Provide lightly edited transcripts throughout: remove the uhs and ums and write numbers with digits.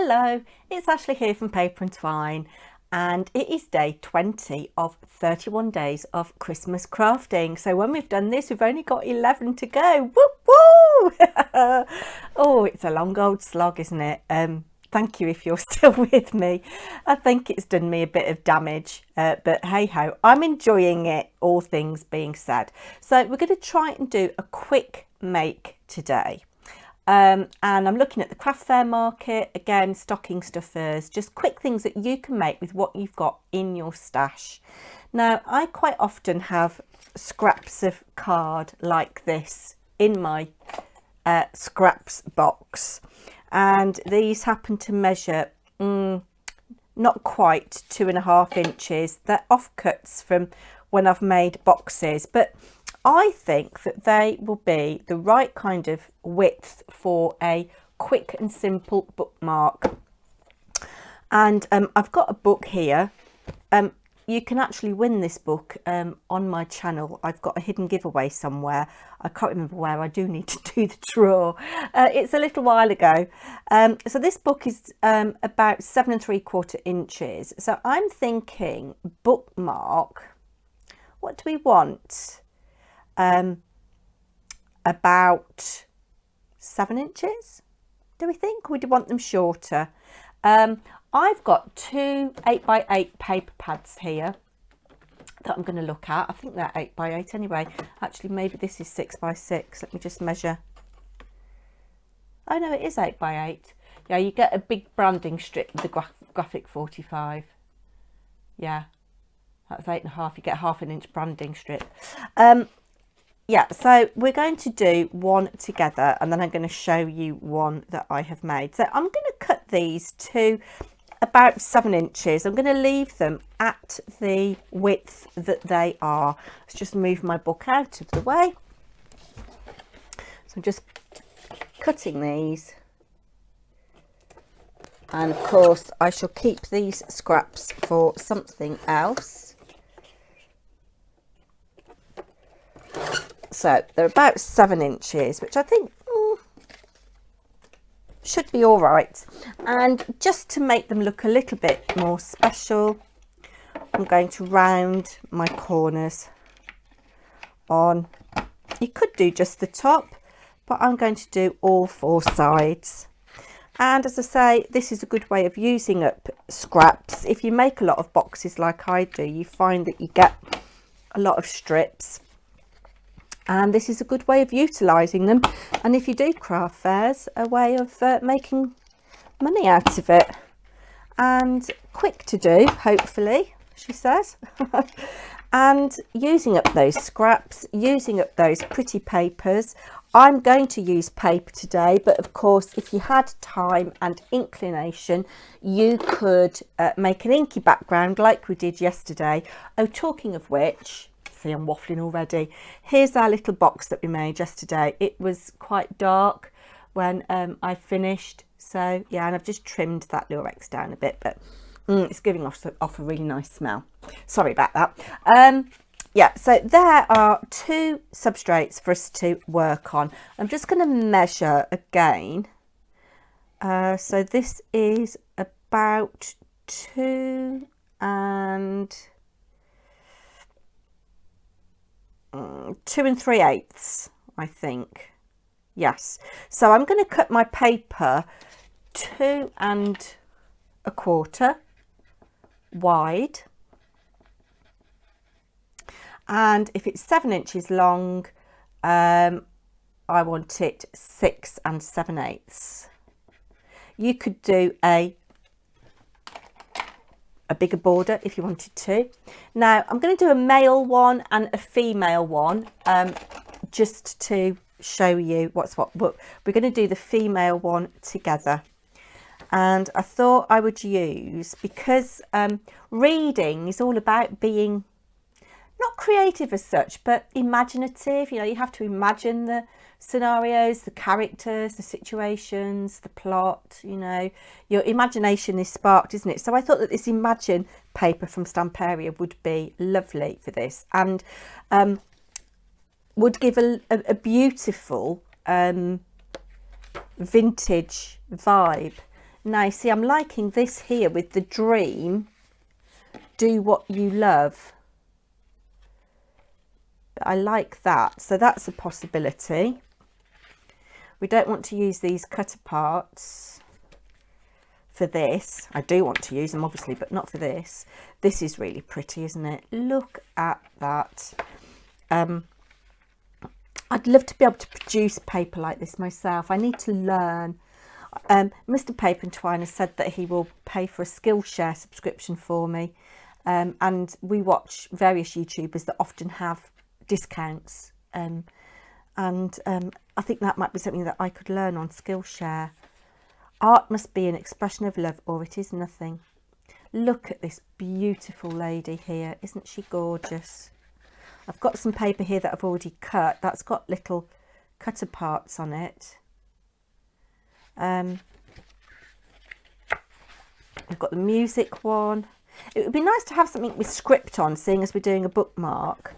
Hello, it's Ashley here from Paper&Twine, and it is day 20 of 31 days of Christmas crafting. So when we've done this, we've only got 11 to go. Woo woo! Oh, it's a long old slog, isn't it? Thank you if you're still with me. I think it's done me a bit of damage, but hey ho, I'm enjoying it, all things being said. So we're going to try and do a quick make today. And I'm looking at the craft fair market, again, stocking stuffers, just quick things that you can make with what you've got in your stash. Now, I quite often have scraps of card like this in my scraps box, and these happen to measure not quite 2.5 inches. They're offcuts from when I've made boxes, but I think that they will be the right kind of width for a quick and simple bookmark. And I've got a book here. You can actually win this book on my channel. I've got a hidden giveaway somewhere. I can't remember where. I do need to do the draw. It's a little while ago. So this book is about 7¾ inches. So I'm thinking bookmark. What do we want? About 7 inches, do we think? Or do we want them shorter? I've got 2 8x8 paper pads here that I'm going to look at. I think they're 8x8 anyway. Actually, maybe this is 6x6. Let me just measure. Oh no, it is 8x8. Yeah, you get a big branding strip with the graphic 45. Yeah, that's 8.5. You get ½ an inch branding strip. Yeah, so we're going to do one together, and then I'm going to show you one that I have made. So I'm going to cut these to about 7 inches. I'm going to leave them at the width that they are. Let's just move my book out of the way. So I'm just cutting these. And of course, I shall keep these scraps for something else. So they're about 7 inches, which I think should be all right. And just to make them look a little bit more special, I'm going to round my corners on. You could do just the top, but I'm going to do all 4 sides. And as I say, this is a good way of using up scraps. If you make a lot of boxes like I do, you find that you get a lot of strips. And this is a good way of utilising them. And if you do craft fairs, a way of making money out of it. And quick to do, hopefully, she says. And using up those scraps, using up those pretty papers. I'm going to use paper today, but of course, if you had time and inclination, you could make an inky background like we did yesterday. Oh, talking of which, see, I'm waffling already. Here's our little box that we made yesterday. It was quite dark when I finished. So yeah, and I've just trimmed that Lurex down a bit, but it's giving off a really nice smell. Sorry about that. Yeah, so there are 2 substrates for us to work on. I'm just going to measure again. So this is about 2 3/8, I think. Yes. So I'm going to cut my paper 2 1/4 wide. And if it's 7 inches long, I want it 6 7/8. You could do a bigger border if you wanted to. Now I'm going to do a male one and a female one, just to show you what's what. But we're going to do the female one together. And I thought I would use, because reading is all about being not creative as such, but imaginative. You know, you have to imagine the scenarios, the characters, the situations, the plot. You know, your imagination is sparked, isn't it? So I thought that this Imagine paper from Stamperia would be lovely for this, and would give a beautiful vintage vibe Now, see, I'm liking this here with the dream, do what you love. I like that. So that's a possibility. We don't want to use these cut aparts for this. I do want to use them, obviously, but not for this. This is really pretty, isn't it? Look at that. I'd love to be able to produce paper like this myself. I need to learn. Mr. Paper&Twine has said that he will pay for a Skillshare subscription for me. And we watch various YouTubers that often have discounts. I think that might be something that I could learn on Skillshare. Art must be an expression of love, or it is nothing. Look at this beautiful lady here. Isn't she gorgeous? I've got some paper here that I've already cut. That's got little cut aparts on it. We've got the music one. It would be nice to have something with script on, seeing as we're doing a bookmark.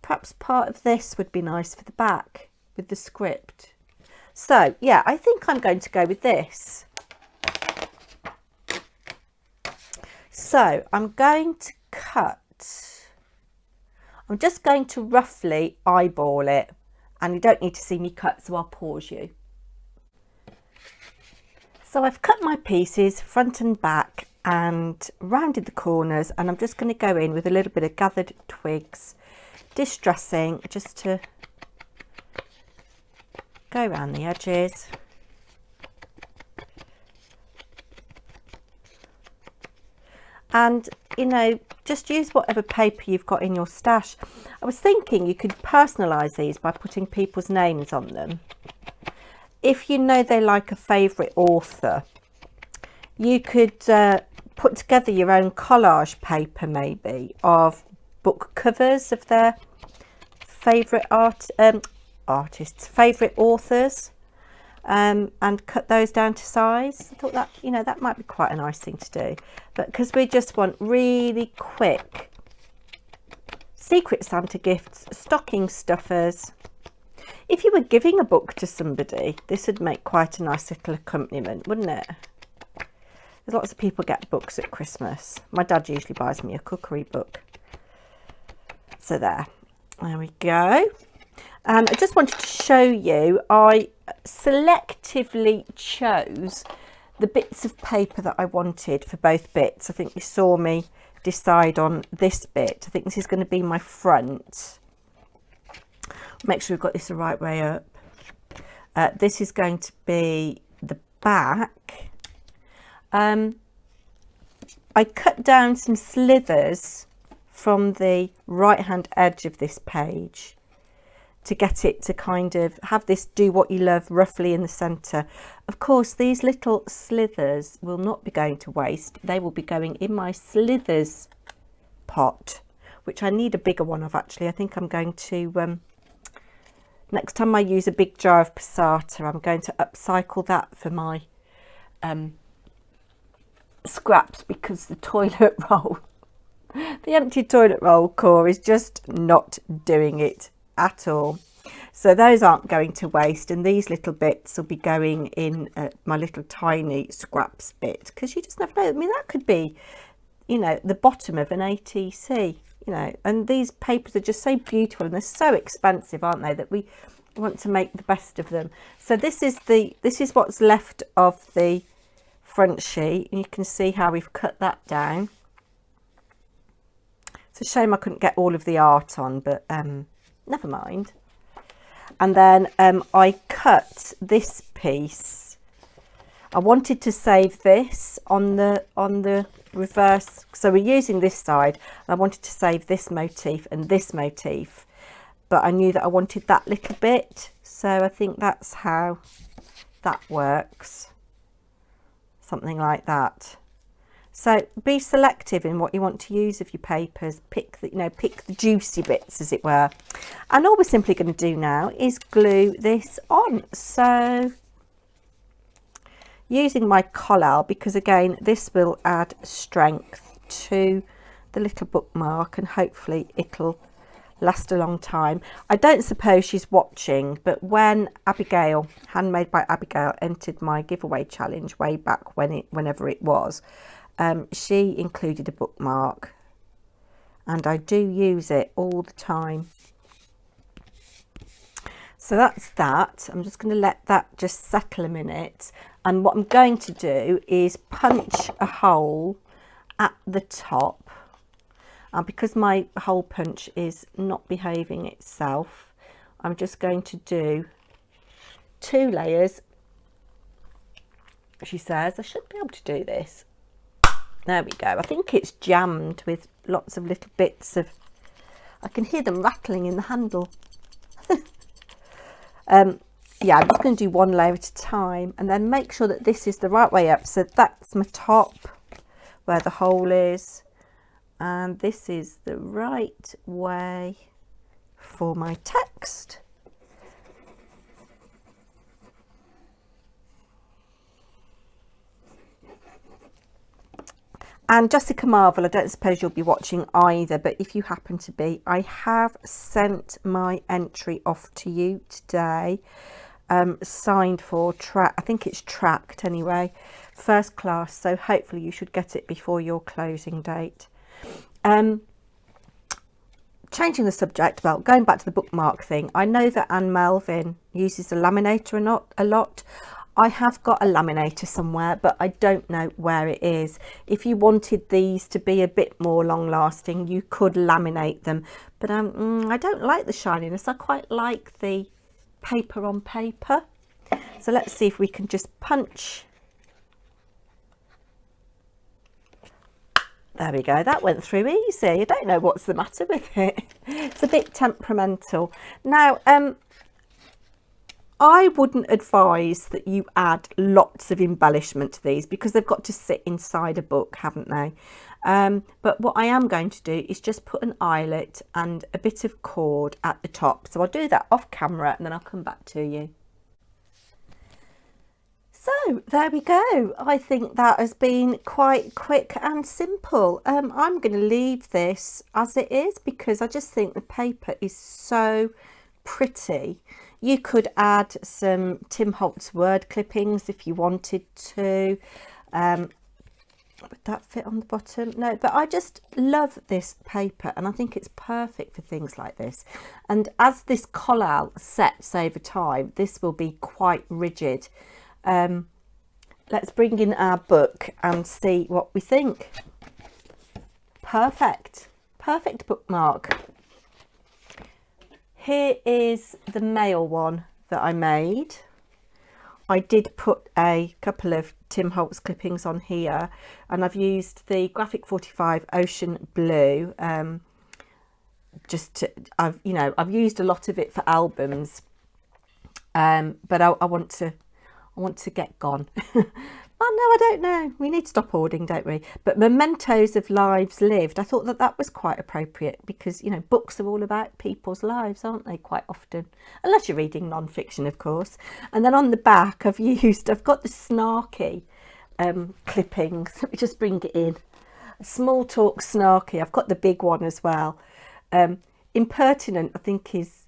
Perhaps part of this would be nice for the back with the script. So yeah, I think I'm going to go with this. So I'm going to cut. I'm just going to roughly eyeball it, and you don't need to see me cut, so I'll pause you. So I've cut my pieces front and back and rounded the corners, and I'm just going to go in with a little bit of gathered twigs, distressing just to go around the edges. And, you know, just use whatever paper you've got in your stash. I was thinking you could personalise these by putting people's names on them. If you know they like a favourite author, you could put together your own collage paper maybe of book covers of their favourite artists, favourite authors, and cut those down to size. I thought that, you know, that might be quite a nice thing to do. But because we just want really quick Secret Santa gifts, stocking stuffers. If you were giving a book to somebody, this would make quite a nice little accompaniment, wouldn't it? There's lots of people get books at Christmas. My dad usually buys me a cookery book. So there we go. I just wanted to show you, I selectively chose the bits of paper that I wanted for both bits. I think you saw me decide on this bit. I think this is going to be my front. Make sure we've got this the right way up. This is going to be the back. I cut down some slithers from the right hand edge of this page to get it to kind of have this do what you love roughly in the centre. Of course, these little slithers will not be going to waste. They will be going in my slithers pot, which I need a bigger one of actually. I think I'm going to, next time I use a big jar of passata, I'm going to upcycle that for my scraps, because the toilet roll, the empty toilet roll core is just not doing it at all. So those aren't going to waste, and these little bits will be going in my little tiny scraps bit, because you just never know. I mean, that could be, you know, the bottom of an ATC, you know, and these papers are just so beautiful and they're so expensive, aren't they, that we want to make the best of them. So this is what's left of the front sheet, and you can see how we've cut that down. It's a shame I couldn't get all of the art on, but never mind. And then I cut this piece. I wanted to save this on the reverse, so we're using this side, and I wanted to save this motif and this motif, but I knew that I wanted that little bit, so I think that's how that works, something like that. So be selective in what you want to use of your papers. Pick the, pick the juicy bits, as it were. And all we're simply going to do now is glue this on. So using my collal, because again, this will add strength to the little bookmark, and hopefully it'll last a long time. I don't suppose she's watching, but when Abigail, Handmade by Abigail, entered my giveaway challenge way back whenever it was, she included a bookmark, and I do use it all the time. So that's that. I'm just going to let that just settle a minute, and what I'm going to do is punch a hole at the top. And because my hole punch is not behaving itself, I'm just going to do 2 layers. She says I should be able to do this. There we go. I think it's jammed with lots of little bits of, I can hear them rattling in the handle. Yeah, I'm just going to do 1 layer at a time, and then make sure that this is the right way up. So that's my top where the hole is, and this is the right way for my text. And Jessica Marvel, I don't suppose you'll be watching either, but if you happen to be, I have sent my entry off to you today, signed for I think it's tracked anyway, first class, so hopefully you should get it before your closing date. Changing the subject, well, going back to the bookmark thing, I know that Anne Melvin uses a laminator a lot. I have got a laminator somewhere, but I don't know where it is. If you wanted these to be a bit more long lasting, you could laminate them, but I don't like the shininess. I quite like the paper on paper. So let's see if we can just punch. There we go, that went through easy. I don't know what's the matter with it. It's a bit temperamental. Now, I wouldn't advise that you add lots of embellishment to these, because they've got to sit inside a book, haven't they? But what I am going to do is just put an eyelet and a bit of cord at the top. So I'll do that off camera and then I'll come back to you. So there we go. I think that has been quite quick and simple. I'm going to leave this as it is because I just think the paper is so pretty. You could add some Tim Holtz word clippings if you wanted to. Would that fit on the bottom? No, but I just love this paper and I think it's perfect for things like this. And as this collal sets over time, this will be quite rigid. Let's bring in our book and see what we think. Perfect bookmark. Here is the male one that I made. I did put a couple of Tim Holtz clippings on here, and I've used the Graphic 45 Ocean Blue. I've used a lot of it for albums, but I want to get gone. Oh no, I don't know. We need to stop hoarding, don't we? But mementos of lives lived. I thought that was quite appropriate because, you know, books are all about people's lives, aren't they, quite often? Unless you're reading non-fiction, of course. And then on the back, I've got the snarky clippings. Let me just bring it in. Small talk snarky. I've got the big one as well. Impertinent, I think, is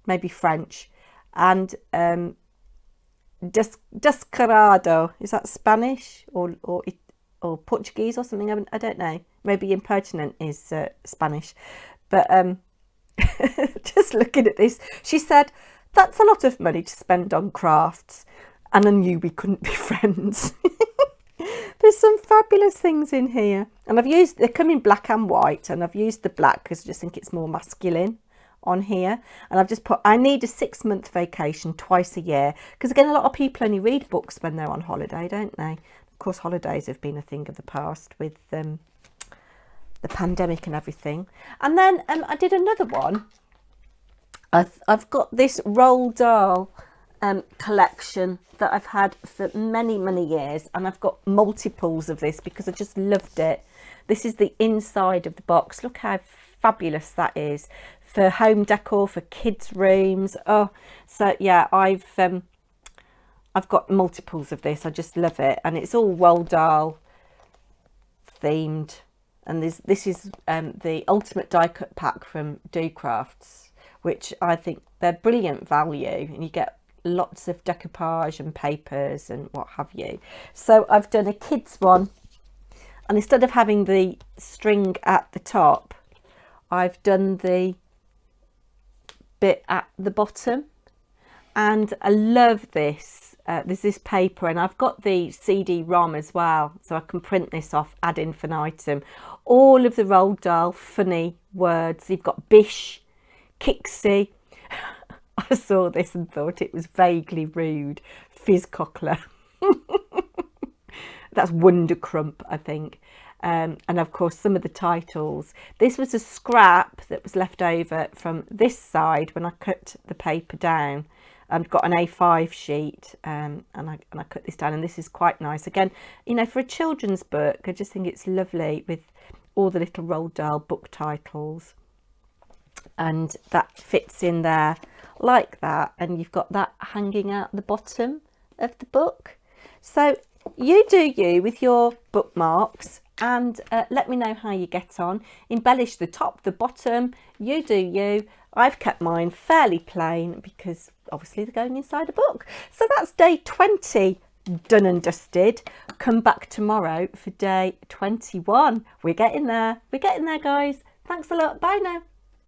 maybe French. And descarado, is that Spanish or Portuguese or something? I don't know. Maybe impertinent is Spanish. But just looking at this, she said, that's a lot of money to spend on crafts. And I knew we couldn't be friends. There's some fabulous things in here. And they come in black and white. And I've used the black because I just think it's more masculine on here. And I've just put, I need a 6-month vacation twice a year, because again, a lot of people only read books when they're on holiday, don't they? Of course, holidays have been a thing of the past with the pandemic and everything. And then I did another one. I've got this Roald Dahl collection that I've had for many years, and I've got multiples of this because I just loved it. This is the inside of the box. Look how fabulous that is for home decor, for kids' rooms. Oh, so yeah, I've got multiples of this. I just love it, and it's all Roald Dahl themed. And this is the ultimate die cut pack from Do Crafts, which I think they're brilliant value, and you get lots of decoupage and papers and what have you. So I've done a kids one, and instead of having the string at the top, I've done the bit at the bottom. And I love this. There's this paper, and I've got the CD-ROM as well, so I can print this off ad infinitum. All of the Roald Dahl funny words. You've got bish, kixie. I saw this and thought it was vaguely rude. Fizzcockler. That's Wondercrump, I think. And of course some of the titles. This was a scrap that was left over from this side when I cut the paper down. I've got an A5 sheet and I cut this down, and this is quite nice. Again, you know, for a children's book, I just think it's lovely with all the little Roald Dahl book titles. And that fits in there like that, and you've got that hanging out the bottom of the book. So you do you with your bookmarks, and let me know how you get on. Embellish the top, the bottom, you do you. I've kept mine fairly plain because obviously they're going inside a book. So that's day 20 done and dusted. Come back tomorrow for day 21. We're getting there. We're getting there, guys. Thanks a lot. Bye now.